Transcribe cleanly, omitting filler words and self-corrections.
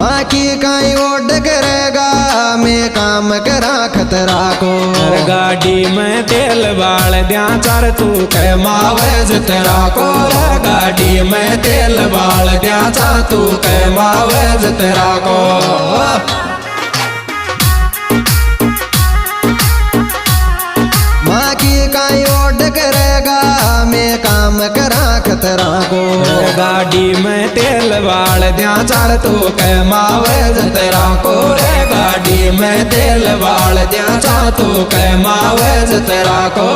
बाकी काई ओड करेगा मैं काम करा खतरा को। गाड़ी में तेल बाल द्या चार तू कह मावेज तेरा को। गाड़ी में तेल बाल द्या चार तू कह मावेज तेरा को। बाकी काई ओड करेगा मैं काम करा खतरा को। गाड़ी में तेल बाल द्या चार तू कह मावेज तेरा को। रे गाड़ी में तेल बाल द्या चार तू कह मावेज तेरा को।